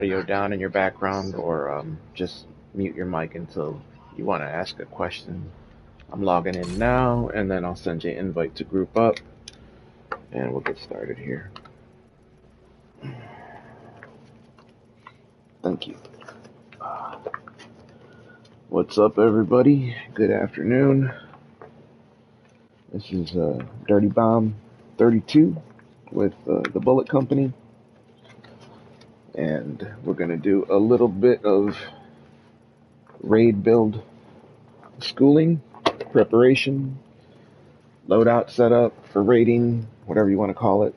audio down in your background, or just mute your mic until you want to ask a question. I'm logging in now, and then I'll send you an invite to group up, and we'll get started here. Thank you. What's up, everybody? Good afternoon. This is Dirty Bomb 32 with the Bullet Company, and we're going to do a little bit of raid build schooling, preparation, loadout setup for raiding, whatever you want to call it.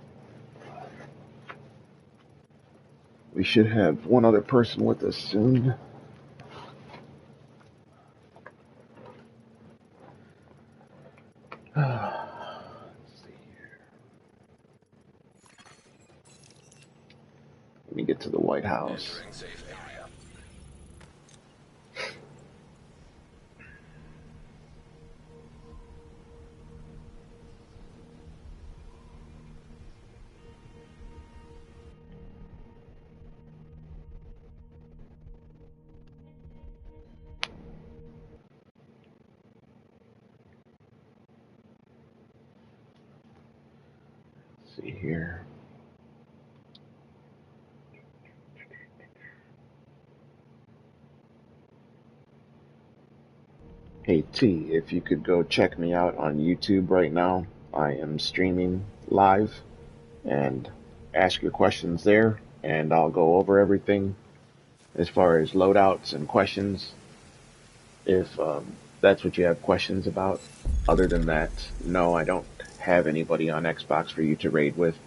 We should have one other person with us soon. Let's see here. Let me get to the White House. Let's see here. Hey T, if you could go check me out on YouTube right now. I am streaming live, and ask your questions there, and I'll go over everything as far as loadouts and questions. If that's what you have questions about. Other than that, no, I don't have anybody on Xbox for you to raid with.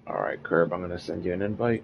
All right, Curb, I'm going to send you an invite.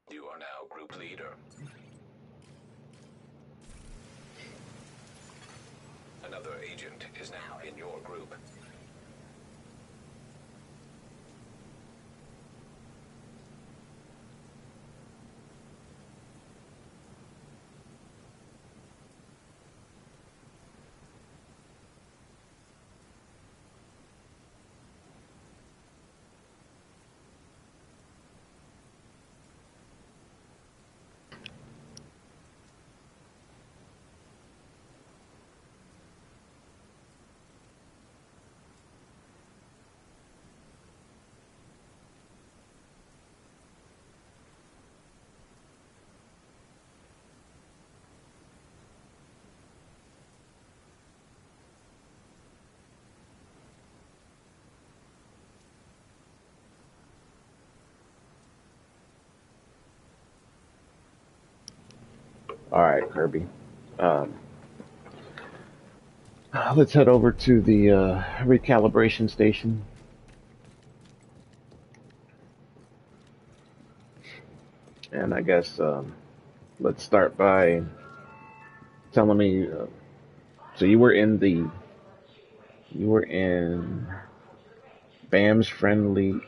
You are now group leader. Another agent is now in your group. All right, Kirby. Um, let's head over to the recalibration station. And I guess let's start by telling me. So you were in BAM's Friendly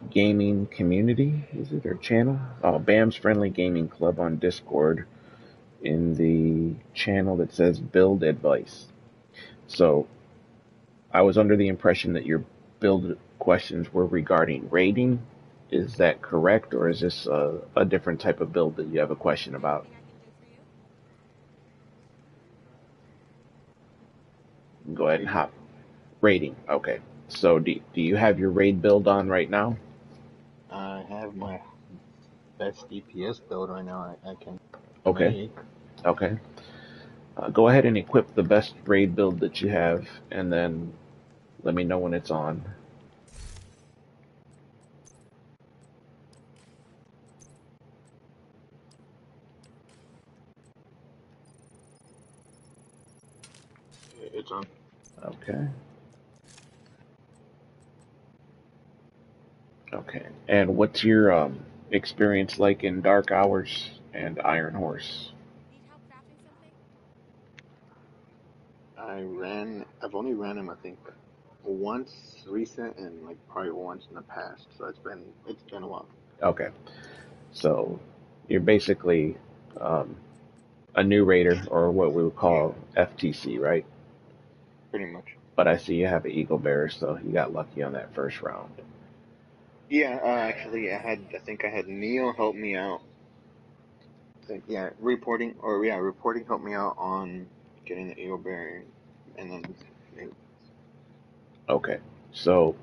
Gaming Community, is it their channel? Oh, BAM's Friendly Gaming Club on Discord in the channel that says Build Advice. So I was under the impression that your build questions were regarding rating. Is that correct, or is this a different type of build that you have a question about? Go ahead and hop. Rating. Okay. So do you have your raid build on right now? I have my best DPS build right now I can Okay. make. Okay. Go ahead and equip the best raid build that you have, and then let me know when it's on. It's on. Okay. Okay. And what's your experience like in Dark Hours and Iron Horse? I've only ran him I think once recent and like probably once in the past. So it's been a while. Okay. So you're basically um, a new raider, or what we would call FTC, right? Pretty much. But I see you have an Eagle Bearer, so you got lucky on that first round. Yeah, actually I think I had Neil help me out. Reporting helped me out on getting the Eagle Bearing and then Okay. So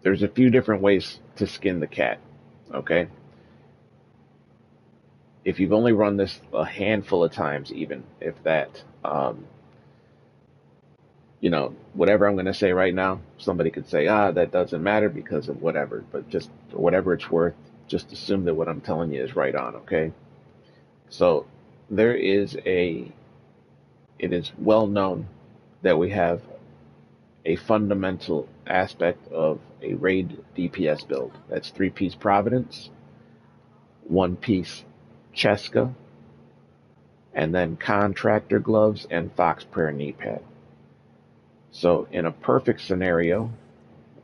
there's a few different ways to skin the cat. Okay. If you've only run this a handful of times, even if that, whatever I'm going to say right now, somebody could say, that doesn't matter because of whatever, but just for whatever it's worth, just assume that what I'm telling you is right on, okay? So there is it is well known that we have a fundamental aspect of a raid DPS build. That's 3-piece Providence, 1-piece Cheska, and then contractor gloves and fox prayer knee pad. So in a perfect scenario,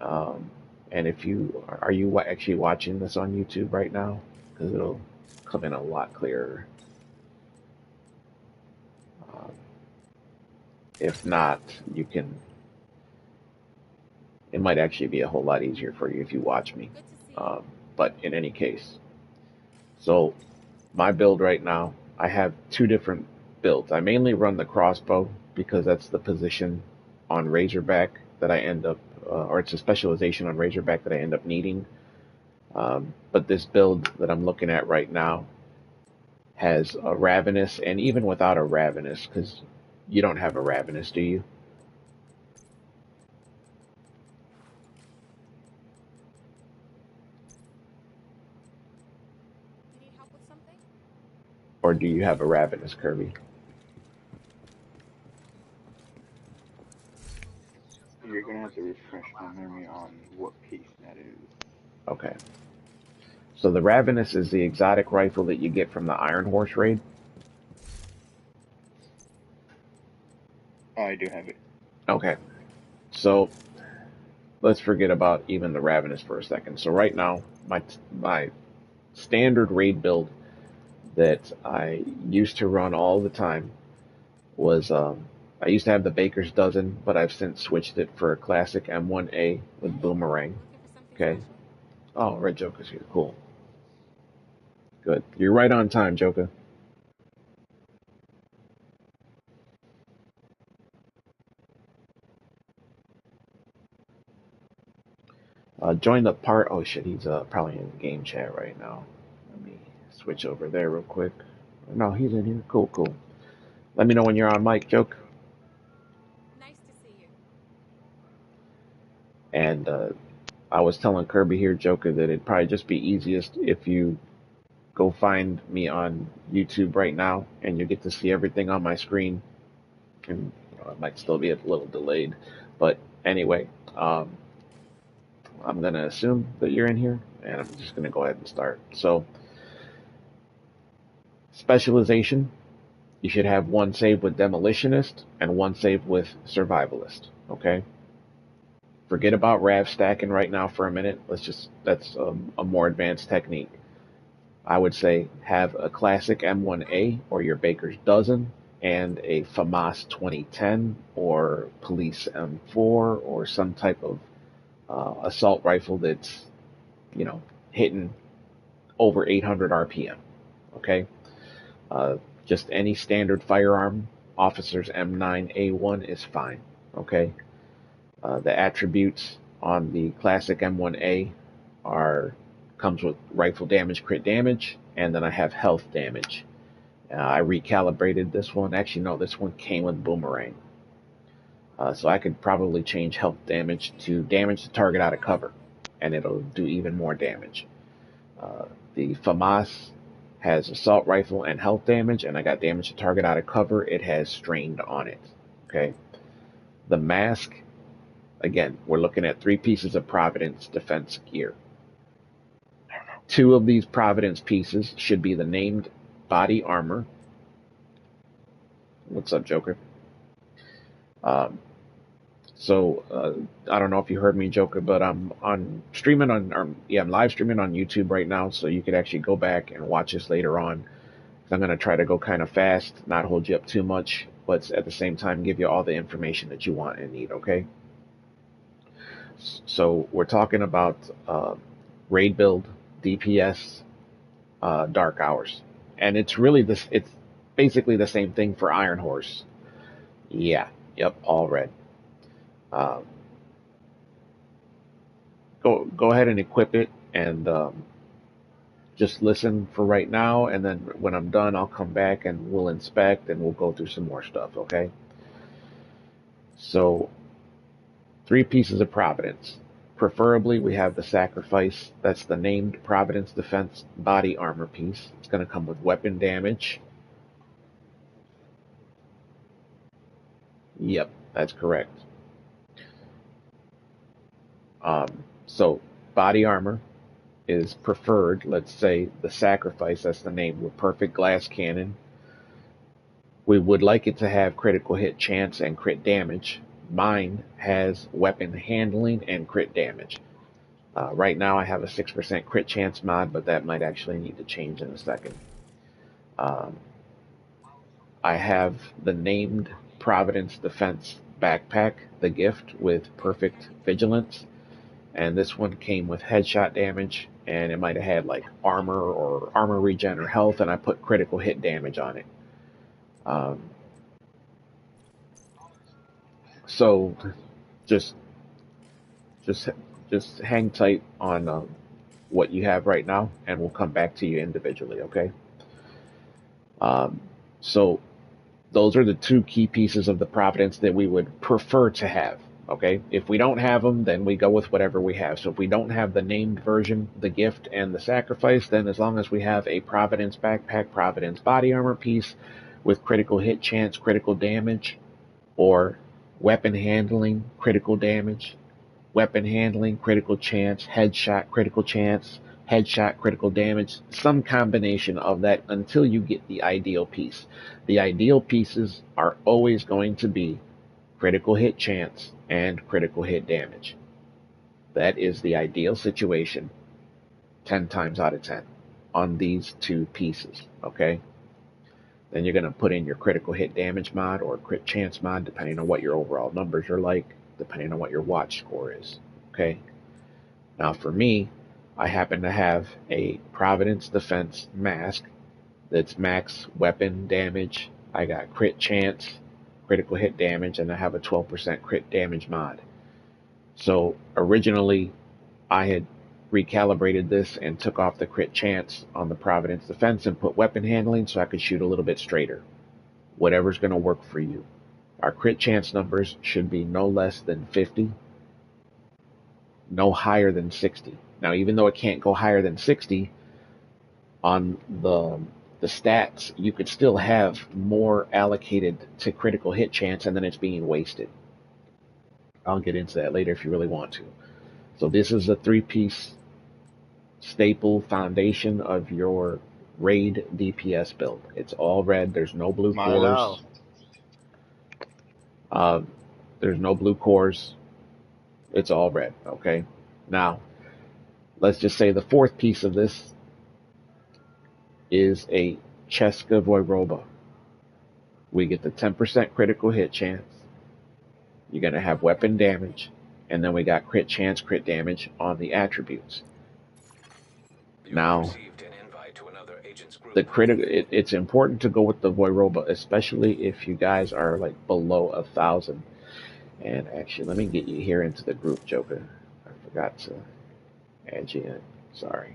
um, and if you are you actually watching this on YouTube right now? Because it'll come in a lot clearer. Um, if not, you can. It might actually be a whole lot easier for you if you watch me. But in any case, so my build right now, I have two different builds. I mainly run the crossbow because that's the position on Razorback that I end up, or it's a specialization on Razorback that I end up needing. But this build that I'm looking at right now has a Ravenous, and even without a Ravenous, because you don't have a Ravenous, do you? Or do you have a Ravenous, Kirby? you're gonna have to refresh my memory on what piece that is. Okay. So the Ravenous is the exotic rifle that you get from the Iron Horse raid. Oh, I do have it. Okay. So let's forget about even the Ravenous for a second. So right now, my standard raid build that I used to run all the time was I used to have the Baker's Dozen, but I've since switched it for a classic M1A with Boomerang. Okay. Oh, Red Joker's here. Cool. Good. You're right on time, Joker. Join the part. Oh shit, he's probably in game chat right now. Let me switch over there real quick. No, he's in here. Cool, cool. Let me know when you're on mic, Joke. And I was telling Kirby here, Joker, that it'd probably just be easiest if you go find me on YouTube right now, and you get to see everything on my screen. And it might still be a little delayed, but anyway, um, I'm going to assume that you're in here, and I'm just going to go ahead and start. So, specialization, you should have one save with demolitionist and one save with survivalist. Okay? Forget about Rav stacking right now for a minute. That's a more advanced technique. I would say have a classic M1A or your Baker's Dozen and a FAMAS 2010 or Police M4 or some type of assault rifle that's, hitting over 800 RPM. Okay? Uh, just any standard firearm, officer's M9A1 is fine. Okay? The attributes on the classic M1A comes with rifle damage, crit damage, and then I have health damage. I recalibrated this one. Actually, no, this one came with boomerang. So I could probably change health damage to damage the target out of cover, and it'll do even more damage. The FAMAS has assault rifle and health damage, and I got damage to target out of cover. It has strained on it. Okay. The mask, again, we're looking at 3 pieces of Providence defense gear. 2 of these Providence pieces should be the named body armor. What's up, Joker? I don't know if you heard me, Joker, but I'm I'm live streaming on YouTube right now, so you could actually go back and watch this later on. I'm going to try to go kind of fast, not hold you up too much, but at the same time give you all the information that you want and need, okay? So we're talking about raid build, DPS, dark hours. And it's basically the same thing for Iron Horse. Yeah, yep, all red. Um, go ahead and equip it and just listen for right now, and then when I'm done, I'll come back and we'll inspect and we'll go through some more stuff, okay? So, 3 pieces of Providence. Preferably, we have the Sacrifice. That's the named Providence Defense body armor piece. It's going to come with weapon damage. Yep, that's correct. So, body armor is preferred. Let's say the Sacrifice, that's the name, with perfect glass cannon. We would like it to have critical hit chance and crit damage. Mine has weapon handling and crit damage. Right now I have a 6% crit chance mod, but that might actually need to change in a second. I have the named Providence Defense backpack, the gift, with perfect vigilance. And this one came with headshot damage, and it might have had like armor or armor regen or health, and I put critical hit damage on it. So just just just hang tight on what you have right now, and we'll come back to you individually, okay? So those are the 2 key pieces of the Providence that we would prefer to have, okay? If we don't have them, then we go with whatever we have. So if we don't have the named version, the gift, and the Sacrifice, then as long as we have a Providence backpack, Providence body armor piece with critical hit chance, critical damage, or weapon handling, critical damage, weapon handling, critical chance, headshot, critical chance, headshot, critical damage, some combination of that until you get the ideal piece. The ideal pieces are always going to be critical hit chance and critical hit damage. That is the ideal situation 10 times out of 10 on these 2 pieces, okay? Then you're going to put in your critical hit damage mod or crit chance mod, depending on what your overall numbers are like, depending on what your watch score is, okay? Now for me, I happen to have a Providence Defense mask that's max weapon damage. I got crit chance, critical hit damage, and I have a 12% crit damage mod. So originally, I had recalibrated this and took off the crit chance on the Providence Defense and put weapon handling so I could shoot a little bit straighter. Whatever's going to work for you. Our crit chance numbers should be no less than 50, no higher than 60. Now, even though it can't go higher than 60, on the stats, you could still have more allocated to critical hit chance, and then it's being wasted. I'll get into that later if you really want to. So this is a three-piece staple foundation of your raid DPS build. It's all red. There's no blue My Lao. cores. Uh, there's no blue cores. It's all red. Okay. Now, let's just say the fourth piece of this is a Cheska Voiroba. We get the 10% critical hit chance. You're going to have weapon damage. And then we got crit chance, crit damage on the attributes. Now, the critical, it's important to go with the Voiroba, especially if you guys are like below 1,000. And actually, let me get you here into the group, Joker. I forgot to add you in. Sorry.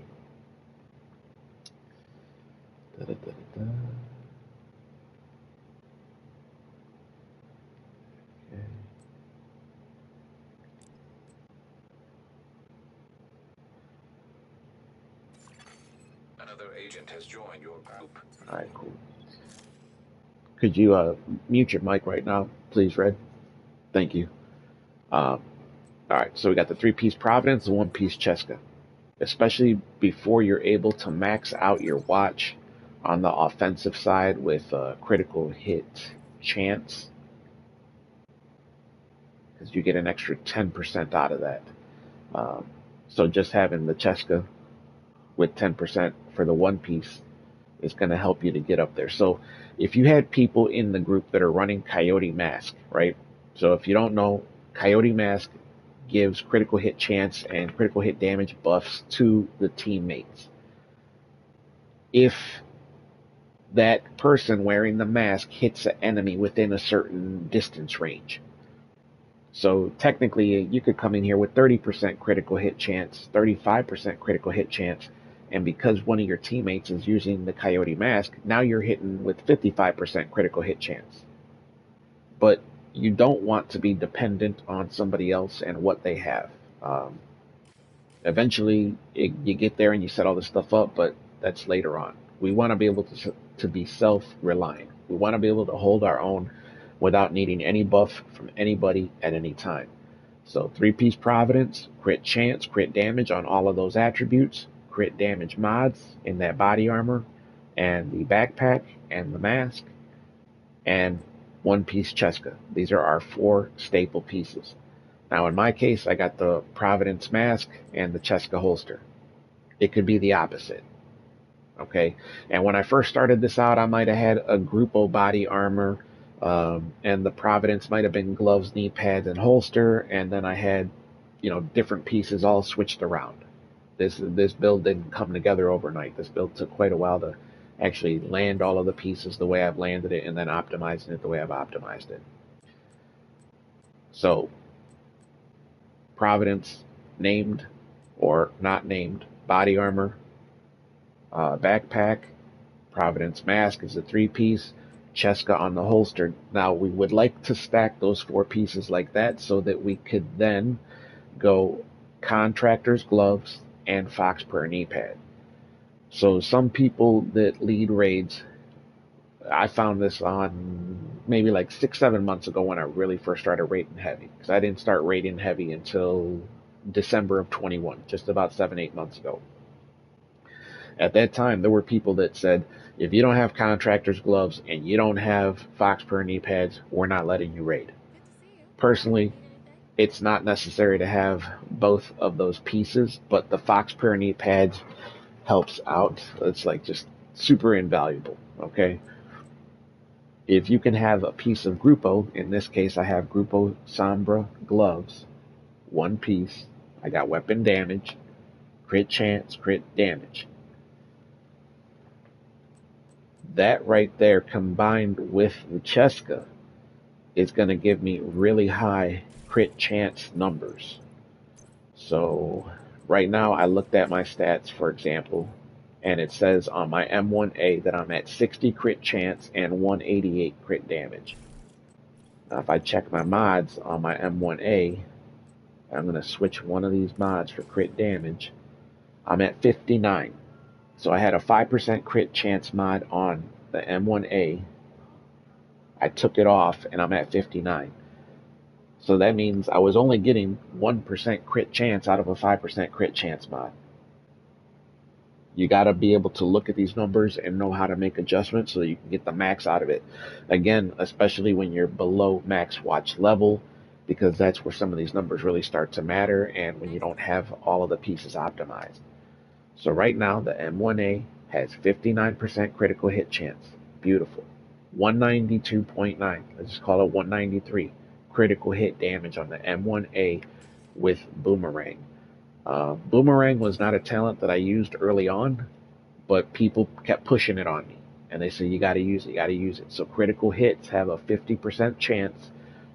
Da-da-da-da-da. Okay. Another agent has joined your group. All right, cool. Could you mute your mic right now, please, Red? Thank you. All right, so we got the three-piece Providence, the one-piece Cheska. Especially before you're able to max out your watch on the offensive side with critical hit chance, because you get an extra 10% out of that. So just having the Cheska with 10% for the one piece is going to help you to get up there. So if you had people in the group that are running Coyote Mask, right? So if you don't know, Coyote Mask gives critical hit chance and critical hit damage buffs to the teammates. If that person wearing the mask hits an enemy within a certain distance range. So technically, you could come in here with 30% critical hit chance, 35% critical hit chance, and because one of your teammates is using the Coyote Mask, now you're hitting with 55% critical hit chance. But you don't want to be dependent on somebody else and what they have. Eventually, you get there and you set all this stuff up, but that's later on. We want to be able to be self-reliant. We want to be able to hold our own without needing any buff from anybody at any time. So three-piece Providence, crit chance, crit damage on all of those attributes, crit damage mods in that body armor, and the backpack, and the mask, and one-piece Cheska. These are our four staple pieces. Now in my case, I got the Providence mask and the Cheska holster. It could be the opposite. Okay, and when I first started this out, I might have had a Grupo body armor, and the Providence might have been gloves, knee pads, and holster, and then I had, different pieces all switched around. This build didn't come together overnight. This build took quite a while to actually land all of the pieces the way I've landed it, and then optimizing it the way I've optimized it. So, Providence, named or not named, body armor, backpack, Providence mask is a three-piece, Cheska on the holster. Now we would like to stack those four pieces like that so that we could then go contractor's gloves and Fox per knee pad. So some people that lead raids, I found this on maybe like 6-7 months ago when I really first started raiding heavy, because I didn't start raiding heavy until December of 21, just about 7-8 months ago. At that time, there were people that said, if you don't have contractor's gloves and you don't have Fox per knee pads, we're not letting you raid. Personally, it's not necessary to have both of those pieces, but the Fox per knee pads helps out. It's like just super invaluable, okay? If you can have a piece of Grupo, in this case I have Grupo Sombra gloves, one piece, I got weapon damage, crit chance, crit damage. That right there combined with the Cheska is going to give me really high crit chance numbers. So right now I looked at my stats, for example, and it says on my M1A that I'm at 60 crit chance and 188 crit damage. Now if I check my mods on my M1A, I'm going to switch one of these mods for crit damage. I'm at 59. So I had a 5% crit chance mod on the M1A. I took it off and I'm at 59. So that means I was only getting 1% crit chance out of a 5% crit chance mod. You got to be able to look at these numbers and know how to make adjustments so that you can get the max out of it. Again, especially when you're below max watch level, because that's where some of these numbers really start to matter, and when you don't have all of the pieces optimized. So right now, the M1A has 59% critical hit chance. Beautiful. 192.9, let's just call it 193 critical hit damage on the M1A with Boomerang. Boomerang was not a talent that I used early on, but people kept pushing it on me. And they said, you got to use it, you got to use it. So critical hits have a 50% chance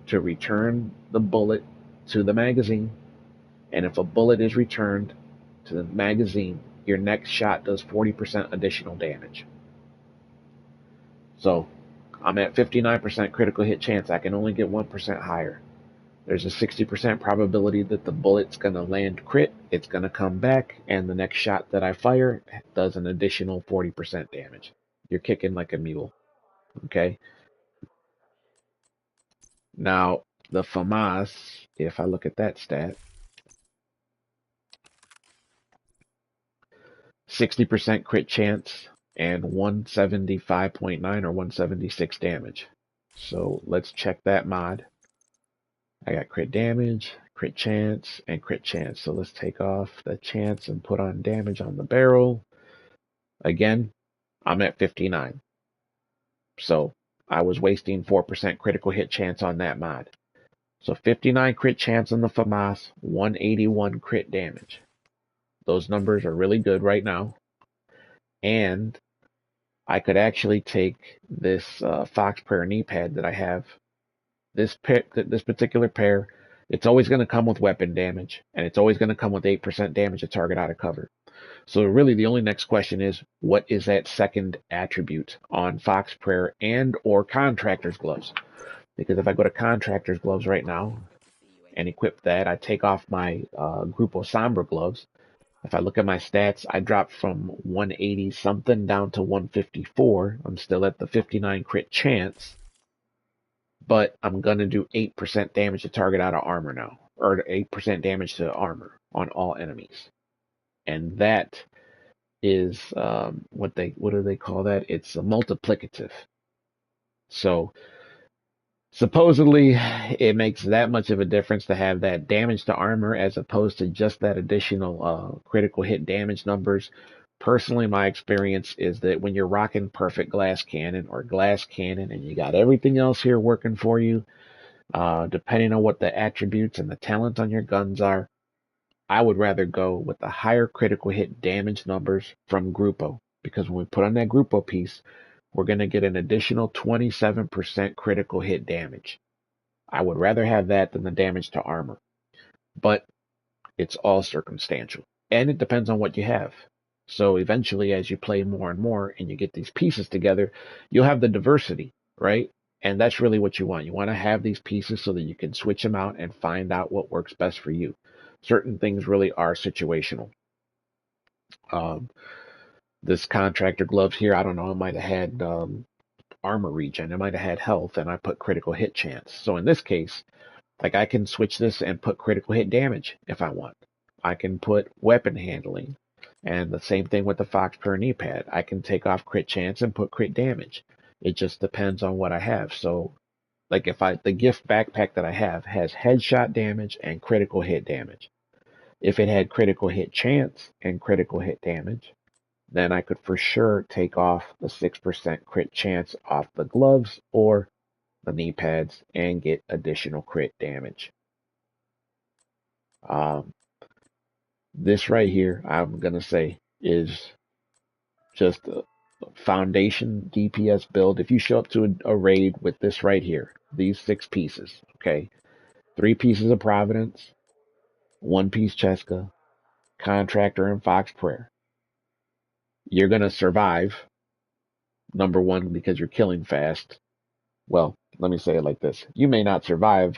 to return the bullet to the magazine. And if a bullet is returned to the magazine, your next shot does 40% additional damage. So I'm at 59% critical hit chance. I can only get 1% higher. There's a 60% probability that the bullet's going to land crit, it's going to come back, and the next shot that I fire does an additional 40% damage. You're kicking like a mule. Okay? Now, the FAMAS, if I look at that stat, 60% crit chance and 175.9 or 176 damage. So let's check that mod. I got crit damage, crit chance, and crit chance. So let's take off the chance and put on damage on the barrel. Again, I'm at 59. So I was wasting 4% critical hit chance on that mod. So 59 crit chance on the FAMAS, 181 crit damage. Those numbers are really good right now. And I could actually take this Fox Prayer knee pad that I have, this particular pair. It's always going to come with weapon damage, and it's always going to come with 8% damage to target out of cover. So really the only next question is, what is that second attribute on Fox Prayer and or Contractor's Gloves? Because if I go to Contractor's Gloves right now and equip that, I take off my Grupo Sombra gloves. If I look at my stats, I dropped from 180 something down to 154. I'm still at the 59 crit chance, but I'm going to do 8% damage to target out of armor now, or 8% damage to armor on all enemies. And that is what do they call that? It's a multiplicative. So supposedly it makes that much of a difference to have that damage to armor as opposed to just that additional critical hit damage numbers. Personally, my experience is that when you're rocking perfect glass cannon or glass cannon and you got everything else here working for you, depending on what the attributes and the talent on your guns are, I would rather go with the higher critical hit damage numbers from Grupo, because when we put on that Grupo piece, we're going to get an additional 27% critical hit damage. I would rather have that than the damage to armor. But it's all circumstantial. And it depends on what you have. So eventually, as you play more and more and you get these pieces together, you'll have the diversity, right? And that's really what you want. You want to have these pieces so that you can switch them out and find out what works best for you. Certain things really are situational. This contractor gloves here, I don't know, it might have had armor regen, it might have had health, and I put critical hit chance. So in this case, like I can switch this and put critical hit damage if I want. I can put weapon handling. And the same thing with the Fox Prayer knee pad. I can take off crit chance and put crit damage. It just depends on what I have. So like the gift backpack that I have has headshot damage and critical hit damage. If it had critical hit chance and critical hit damage, then I could for sure take off the 6% crit chance off the gloves or the knee pads and get additional crit damage. This right here, I'm going to say, is just a foundation DPS build. If you show up to a raid with this right here, these 6 pieces, okay, 3 pieces of Providence, 1 piece Cheska, Contractor, and Fox Prayer, you're going to survive, number one, because you're killing fast. Well, let me say it like this. You may not survive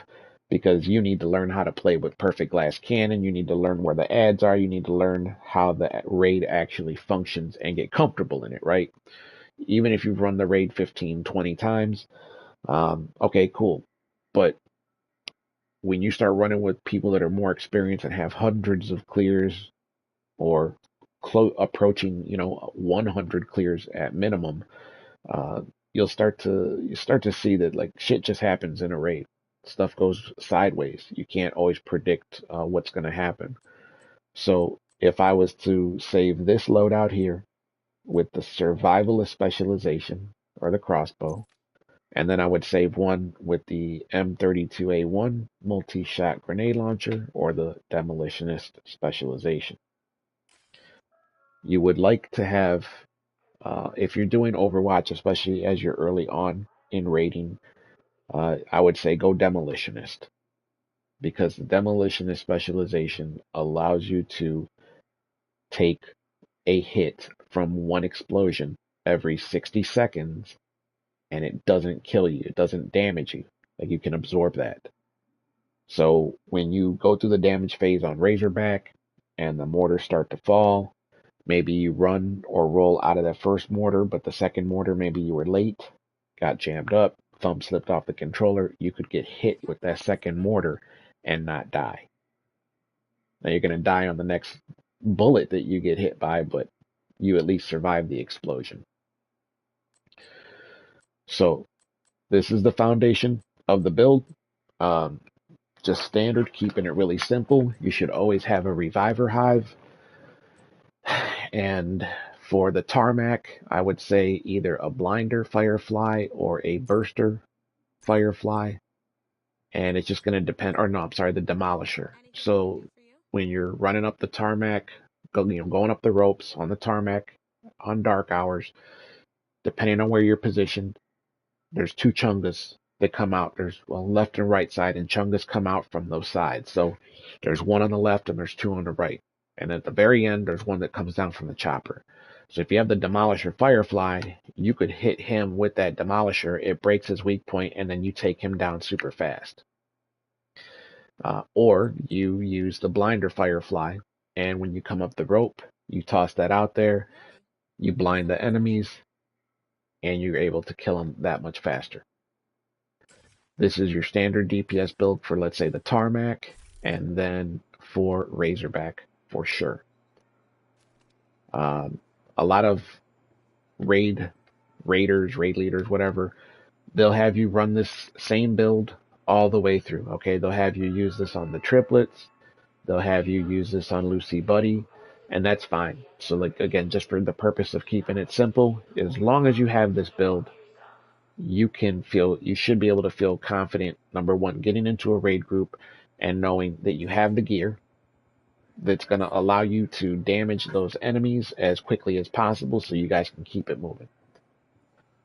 because you need to learn how to play with perfect glass cannon. You need to learn where the ads are. You need to learn how the raid actually functions and get comfortable in it, right? Even if you've run the raid 15, 20 times, okay, cool. But when you start running with people that are more experienced and have hundreds of clears or approaching, 100 clears at minimum, uh, you start to see that like shit just happens in a raid. Stuff goes sideways. You can't always predict what's going to happen. So if I was to save this loadout here with the survivalist specialization or the crossbow, and then I would save one with the M32A1 multi-shot grenade launcher or the demolitionist specialization. You would like to have, if you're doing Overwatch, especially as you're early on in raiding, I would say go demolitionist because the demolitionist specialization allows you to take a hit from one explosion every 60 seconds and it doesn't kill you, it doesn't damage you. Like you can absorb that. So when you go through the damage phase on Razorback and the mortars start to fall, maybe you run or roll out of that first mortar, but the second mortar, maybe you were late, got jammed up, thumb slipped off the controller, you could get hit with that second mortar and not die. Now you're going to die on the next bullet that you get hit by, but you at least survive the explosion. So this is the foundation of the build. Um, just standard, keeping it really simple. You should always have a reviver hive. And for the tarmac, I would say either a blinder firefly or a burster firefly. And it's just going to depend, or no, I'm sorry, the demolisher. So when you're running up the tarmac, going up the ropes on the tarmac on dark hours, depending on where you're positioned, there's two chungas that come out. There's left and right side, and chungas come out from those sides. So there's one on the left and there's two on the right. And at the very end, there's one that comes down from the chopper. So if you have the Demolisher Firefly, you could hit him with that Demolisher. It breaks his weak point, and then you take him down super fast. Or you use the Blinder Firefly, and when you come up the rope, you toss that out there, you blind the enemies, and you're able to kill them that much faster. This is your standard DPS build for, let's say, the Tarmac, and then for Razorback for sure. A lot of raid leaders, whatever, they'll have you run this same build all the way through. Okay, they'll have you use this on the triplets, they'll have you use this on Lucy Buddy, and that's fine. So, like, again, just for the purpose of keeping it simple, as long as you have this build, you should be able to feel confident, number one, getting into a raid group and knowing that you have the gear that's going to allow you to damage those enemies as quickly as possible so you guys can keep it moving.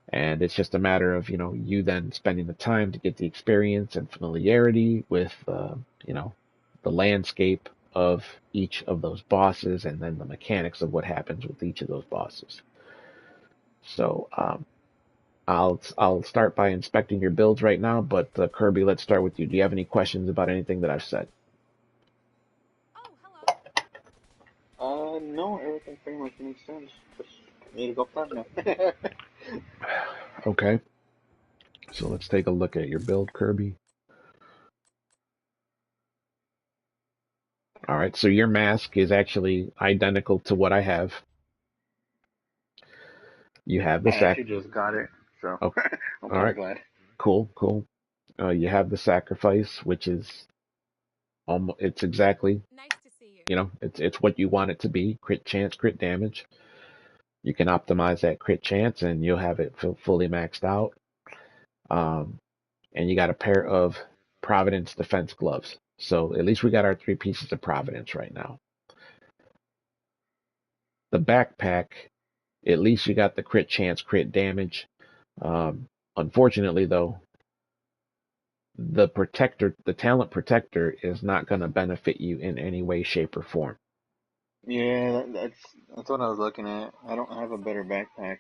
And it's just a matter of, you then spending the time to get the experience and familiarity with, the landscape of each of those bosses and then the mechanics of what happens with each of those bosses. So, I'll start by inspecting your builds right now, but Kirby, let's start with you. Do you have any questions about anything that I've said? No, everything pretty much makes sense. Just need to go plan now. Okay. So let's take a look at your build, Kirby. All right, so your mask is actually identical to what I have. You have the I actually just got it, so Oh, I'm all kind right, of glad. cool. You have the sacrifice, which is it's exactly, it's what you want it to be. Crit chance, crit damage. You can optimize that crit chance, and you'll have it fully maxed out. Um, and you got a pair of Providence defense gloves. So at least we got our 3 pieces of Providence right now. The backpack, at least you got the crit chance, crit damage. Unfortunately, though, the talent protector is not going to benefit you in any way, shape, or form. Yeah, that's what I was looking at. I don't have a better backpack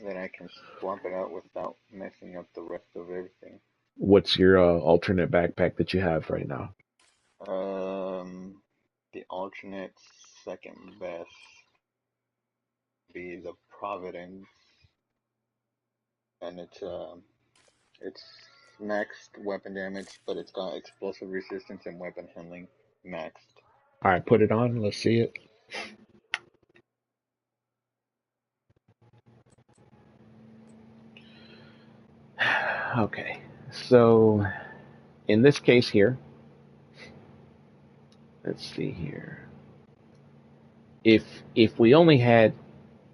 that I can swap it out without messing up the rest of everything. What's your alternate backpack that you have right now? The alternate second best be the Providence, and it's maxed weapon damage, but it's got explosive resistance and weapon handling maxed. All right, put it on. Let's see it. Okay, so in this case here, let's see here. If we only had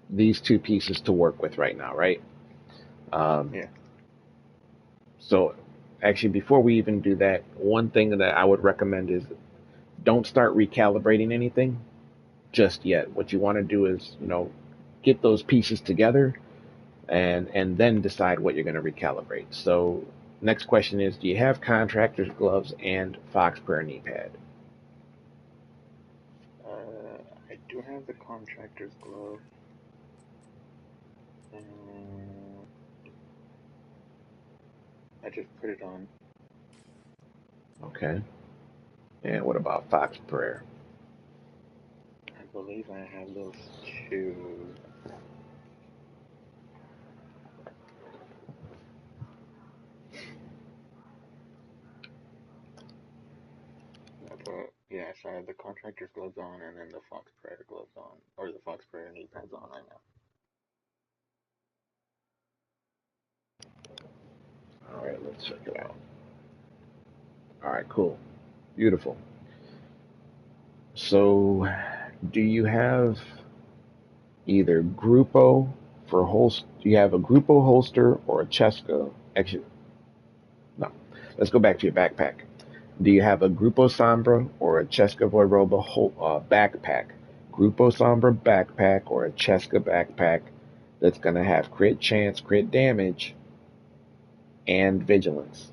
these two pieces to work with right now, right? Yeah. So actually, before we even do that, one thing that I would recommend is don't start recalibrating anything just yet. What you want to do is, get those pieces together and then decide what you're going to recalibrate. So next question is, do you have contractor's gloves and Fox Prayer knee pad? I do have the contractor's glove. I just put it on. Okay. And what about Fox Prayer? I believe I have those two. Yeah, so I have the contractor's gloves on and then the Fox Prayer gloves on, or the Fox Prayer knee pads on right now. All right, let's check it out. All right, cool. Beautiful. So, do you have either Grupo for holster? Do you have a Grupo holster or a Cheska? Actually, no. Let's go back to your backpack. Do you have a Grupo Sombra or a Cheska Voiroba backpack? Grupo Sombra backpack or a Cheska backpack that's going to have crit chance, crit damage, and vigilance.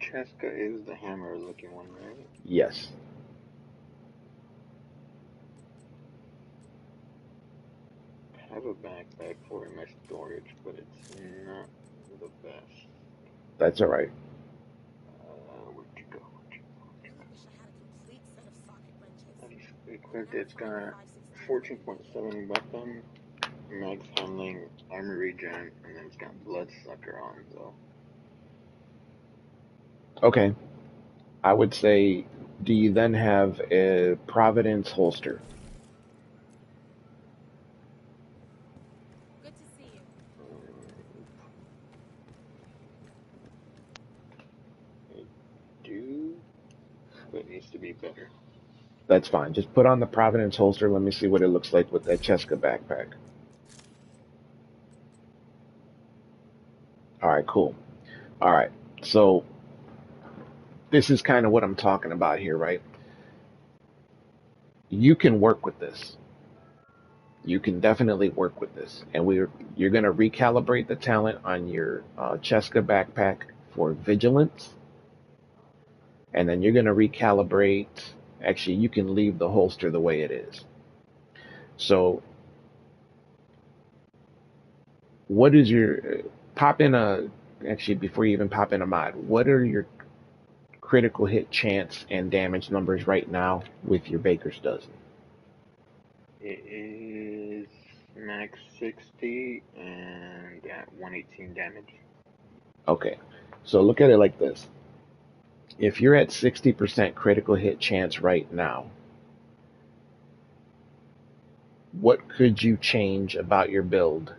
Cheska is the hammer looking one, right? Yes. I have a backpack for in my storage, but it's not the best. That's all right. Where'd you go? Equipped, it's got 14.7 weapon, max handling, armor regen, and then it's got bloodsucker on, though. Okay. I would say, do you then have a Providence holster? Good to see you. I do, but it needs to be better. That's fine. Just put on the Providence holster. Let me see what it looks like with that Cheska backpack. All right, cool. All right. So this is kind of what I'm talking about here, right? You can work with this. You can definitely work with this. And you're going to recalibrate the talent on your Cheska backpack for vigilance. And then you're going to recalibrate. Actually, you can leave the holster the way it is. So what is your pop in a actually before you even pop in a mod, what are your critical hit chance and damage numbers right now with your Baker's dozen? It is max 60 and at 118 damage. Okay, so look at it like this. If you're at 60% critical hit chance right now, what could you change about your build?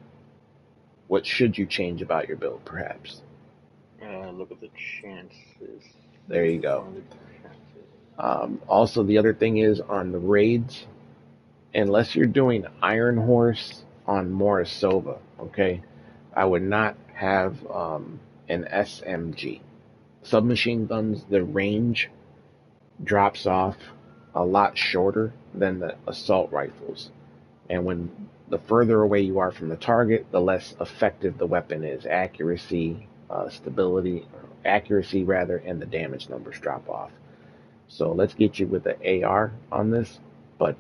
What should you change about your build, perhaps? Look at the chances. There you go. Also, the other thing is on the raids, unless you're doing Iron Horse on Morrisova, okay, I would not have an SMG. Submachine guns, the range drops off a lot shorter than the assault rifles. And when the further away you are from the target, the less effective the weapon is. Accuracy, accuracy rather, and the damage numbers drop off. So let's get you with the AR on this. But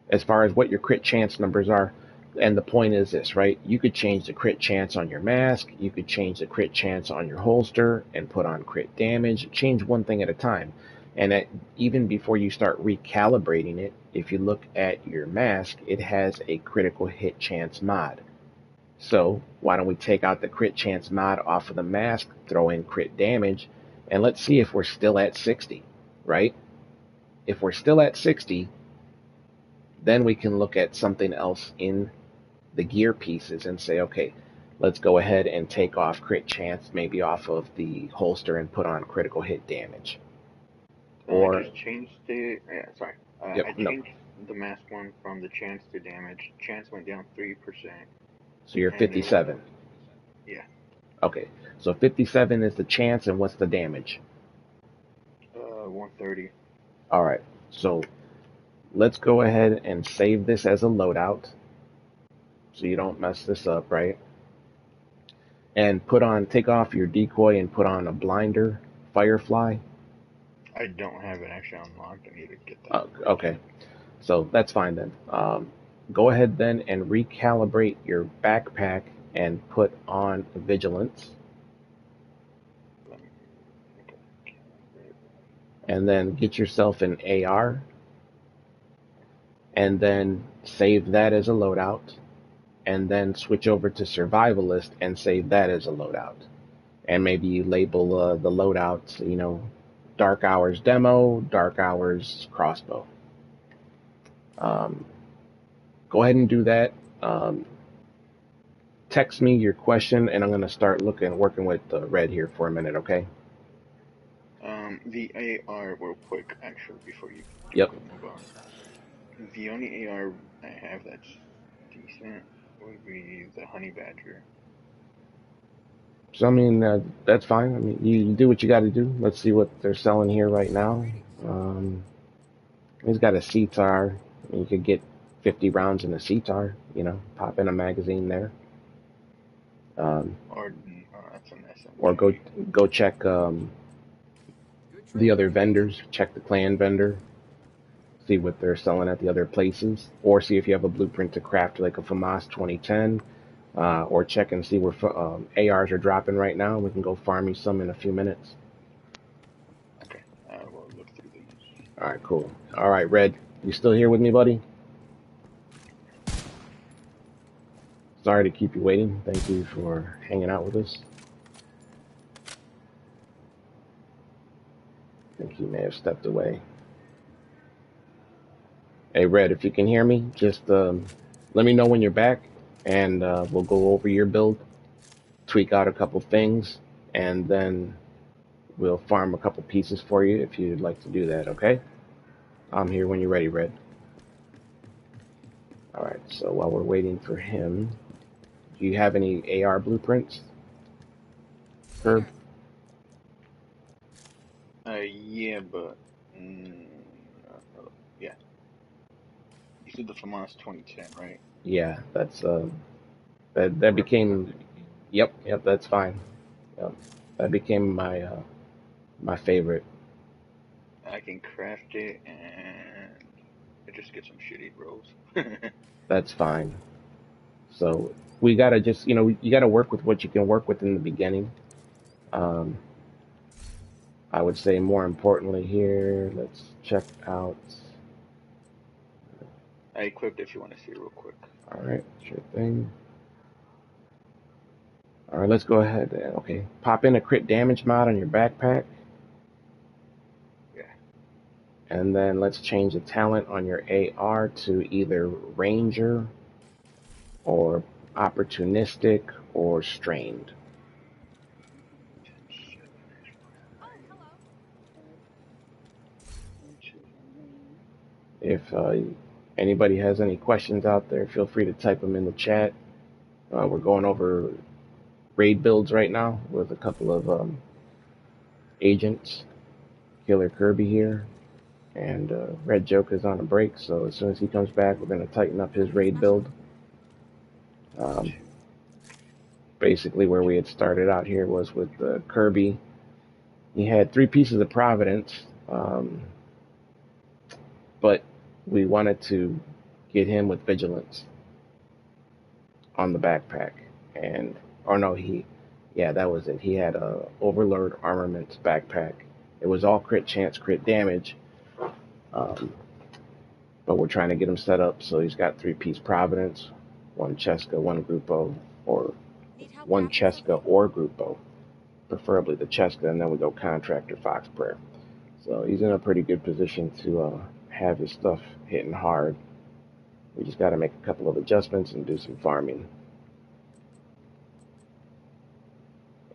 as far as what your crit chance numbers are, And the point is this, right? You could change the crit chance on your mask. You could change the crit chance on your holster and put on crit damage. Change one thing at a time. And even before you start recalibrating it, if you look at your mask, it has a critical hit chance mod. So why don't we take out the crit chance mod off of the mask, throw in crit damage, and let's see if we're still at 60, right? If we're still at 60, then we can look at something else in the gear pieces and say, okay, let's go ahead and take off crit chance, maybe off of the holster, and put on critical hit damage. I just changed it. Yeah, sorry. Yep, I no. changed the mask one from the chance to damage. Chance went down 3%. So you're And it 57. Yeah. Okay, so 57 is the chance, and what's the damage? 130. All right, so let's go ahead and save this as a loadout so you don't mess this up, right? And take off your decoy and put on a blinder, Firefly. I don't have it actually unlocked. I need to get that. Okay, so that's fine then. Go ahead then and recalibrate your backpack and put on vigilance. And then get yourself an AR. And then save that as a loadout. And then switch over to survivalist and save that as a loadout. And maybe you label the loadouts, Dark Hours demo, Dark Hours crossbow. Go ahead and do that. Text me your question, and I'm going to start working with Red here for a minute, okay? The AR, real quick, actually, before you Yep. move on. The only AR I have that's decent would be the Honey Badger. So, I mean, that's fine. I mean, you do what you got to do. Let's see what they're selling here right now. He's got a CTAR. You could get 50 rounds in a CTAR, pop in a magazine there. That's an SMG. Or go check the other vendors. Check the clan vendor. See what they're selling at the other places. Or see if you have a blueprint to craft like a FAMAS 2010. Or check and see where ARs are dropping right now. We can go farm you some in a few minutes. Okay, I will look through these. All right, cool. All right, Red, you still here with me, buddy? Sorry to keep you waiting. Thank you for hanging out with us. I think he may have stepped away. Hey, Red, if you can hear me, just let me know when you're back, and we'll go over your build, tweak out a couple things, and then we'll farm a couple pieces for you if you'd like to do that, okay? I'm here when you're ready, Red. All right, so while we're waiting for him, do you have any AR blueprints, Herb? Yeah, but yeah. You said the FAMAS 2010, right? Yeah, that's that became. Yep, that's fine. Yep, that became my favorite. I can craft it and I just get some shitty rolls. That's fine. So we gotta just, you gotta work with what you can work with in the beginning. I would say more importantly here, let's check out. I equipped if you want to see real quick. All right, sure thing. All right, let's go ahead. Okay, pop in a crit damage mod on your backpack. Yeah. And then let's change the talent on your AR to either Ranger or Opportunistic or Strained. If anybody has any questions out there, feel free to type them in the chat. We're going over raid builds right now with a couple of agents. Killer Kirby here, and Red Joker's on a break, so as soon as he comes back, we're going to tighten up his raid build. Basically, where we had started out here was with Kirby. He had 3 pieces of Providence, but we wanted to get him with Vigilance. on the backpack, and or no, yeah, that was it. He had a Overlord Armaments backpack. It was all crit chance, crit damage, um, but we're trying to get him set up so he's got three-piece Providence, one Cheska, one Grupo, or one Cheska or Grupo, preferably the Cheska, and then we go Contractor Fox Prayer. So he's in a pretty good position to have his stuff hitting hard. We just got to make a couple of adjustments and do some farming.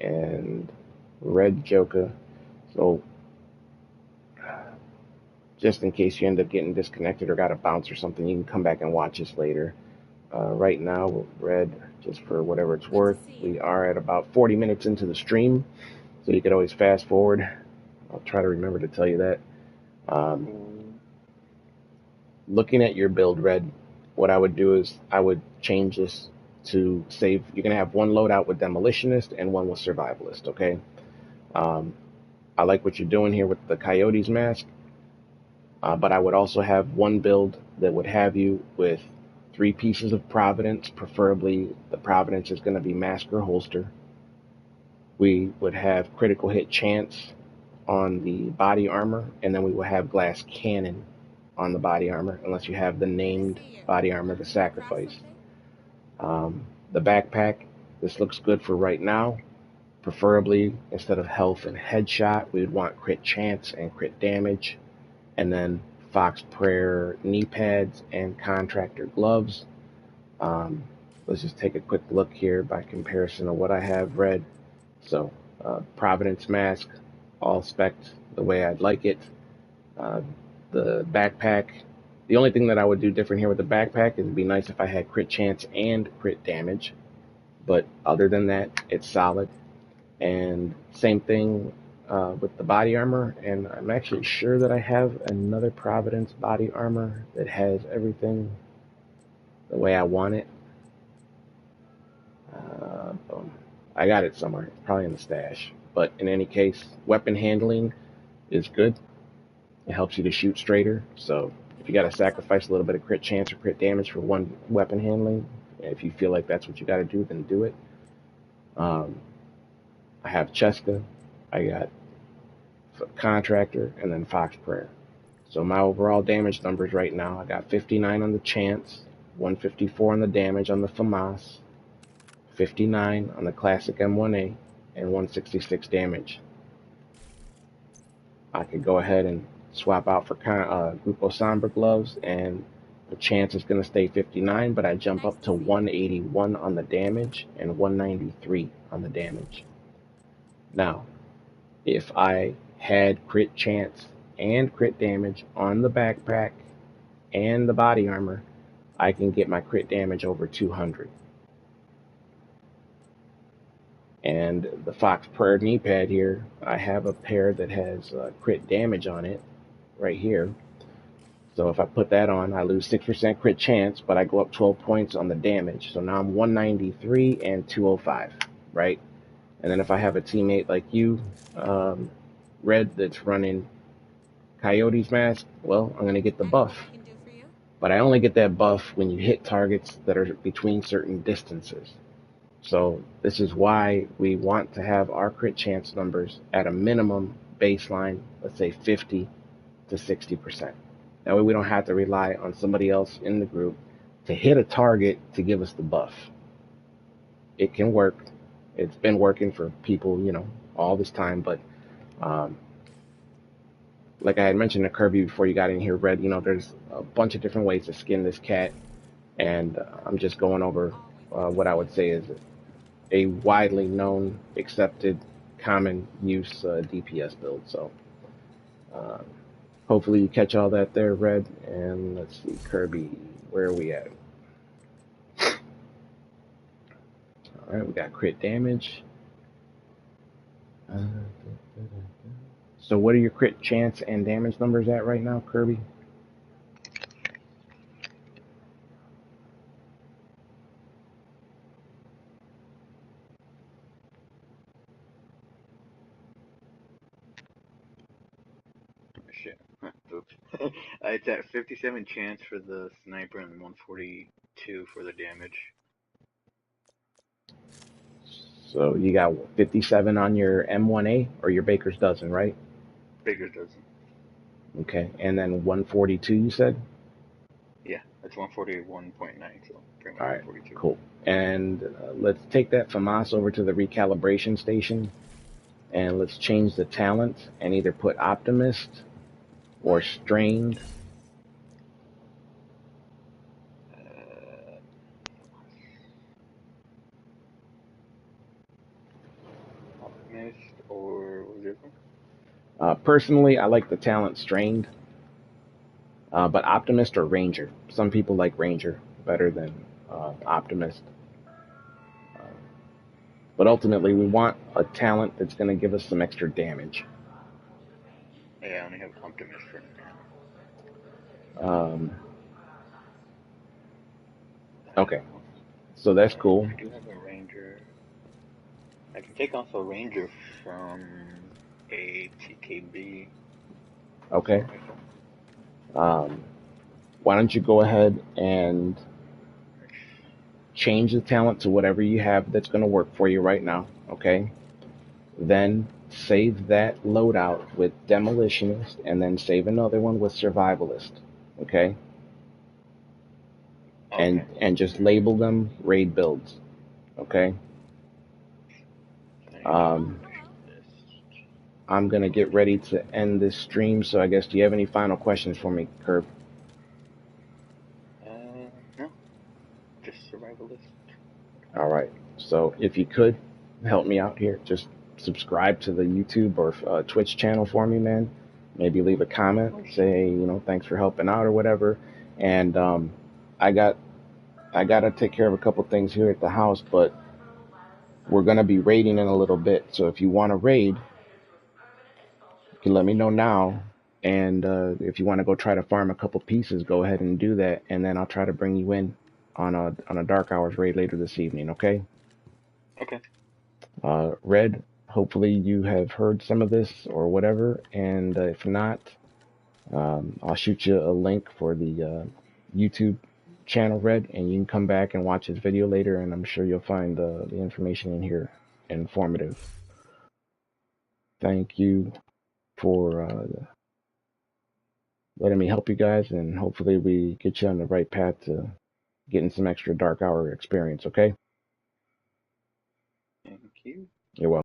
And Red Joker. So just in case you end up getting disconnected or got a bounce or something, you can come back and watch us later. Right now, Red, just for whatever it's worth, we are at about 40 minutes into the stream, so you could always fast forward. I'll try to remember to tell you that. Looking at your build, Red, what I would do is I would change this to save. You're going to have one loadout with Demolitionist and one with Survivalist, okay? I like what you're doing here with the Coyotes mask, but I would also have one build that would have you with 3 pieces of Providence, preferably the Providence is going to be mask or holster. We would have critical hit chance on the body armor, and then we will have glass cannon on the body armor, unless you have the named body armor, the sacrifice. The backpack, this looks good for right now. Preferably, instead of health and headshot, we would want crit chance and crit damage, and then Fox Prayer knee pads and Contractor gloves. Let's just take a quick look here by comparison of what I have read. So, Providence mask, all spec'd the way I'd like it. The backpack, the only thing that I would do different here with the backpack is it'd be nice if I had crit chance and crit damage. But other than that, it's solid. And same thing with the body armor. And I'm actually sure that I have another Providence body armor that has everything the way I want it. I got it somewhere, probably in the stash. But in any case, weapon handling is good. It helps you to shoot straighter. So if you got to sacrifice a little bit of crit chance or crit damage for one weapon handling, if you feel like that's what you got to do, then do it. I have Cheska, I got Contractor, and then Fox Prayer. So my overall damage numbers right now, I got 59 on the chance, 154 on the damage on the FAMAS, 59 on the classic M1A, and 166 damage. I could go ahead and swap out for Grupo Sombra gloves, and the chance is going to stay 59, but I jump up to 181 on the damage and 193 on the damage. Now, if I had crit chance and crit damage on the backpack and the body armor, I can get my crit damage over 200. And the Fox Prayer knee pad here, I have a pair that has crit damage on it right here. So if I put that on, I lose 6% crit chance, but I go up 12 points on the damage. So now I'm 193 and 205, right? And then if I have a teammate like you, Red, that's running Coyotes mask, well, I'm going to get the buff. But I only get that buff when you hit targets that are between certain distances. So this is why we want to have our crit chance numbers at a minimum baseline, let's say 50 to 60%. That way we don't have to rely on somebody else in the group to hit a target to give us the buff. It can work. It's been working for people, all this time. But like I had mentioned to Kirby before you got in here, Red, there's a bunch of different ways to skin this cat. And I'm just going over what I would say is a widely known, accepted, common use DPS build. So hopefully you catch all that there, Red. And let's see, Kirby, where are we at? All right, we got crit damage. So what are your crit chance and damage numbers at right now, Kirby? Shit. Oops. It's at 57 chance for the sniper and 142 for the damage. So you got 57 on your M1A or your Baker's dozen, right? Baker's dozen. Okay, and then 142 you said? Yeah, that's 141.9, so pretty much All right, 142. cool. And let's take that FAMAS over to the recalibration station, and let's change the talent and either put Optimist or Strained. Optimist or what was the other one? Personally, I like the talent Strained, but Optimist or Ranger. Some people like Ranger better than Optimist. But ultimately, we want a talent that's going to give us some extra damage. Yeah, I only have Optimist for now. Um, okay, so that's cool. I do have a Ranger. I can take off a Ranger from a TKB Okay. assault rifle. Um, why don't you go ahead and change the talent to whatever you have that's going to work for you right now, okay? Then save that loadout with Demolitionist, and then save another one with Survivalist, okay? Okay. And just label them raid builds, okay? Um, I'm going to get ready to end this stream, so I guess, do you have any final questions for me, Curb? No, just survivalist. All right. So if you could help me out here, just subscribe to the YouTube or Twitch channel for me, man. Maybe leave a comment, say, thanks for helping out or whatever. And I got I gotta take care of a couple things here at the house, but we're gonna be raiding in a little bit. So if you want to raid, you can let me know now. And if you want to go try to farm a couple pieces, go ahead and do that. And then I'll try to bring you in on a Dark Hours raid later this evening. Okay? Okay. Red, hopefully you have heard some of this or whatever, and if not, I'll shoot you a link for the YouTube channel, Red, and you can come back and watch his video later, and I'm sure you'll find the information in here informative. Thank you for letting me help you guys, and hopefully we get you on the right path to getting some extra Dark Hour experience, okay? Thank you. You're welcome.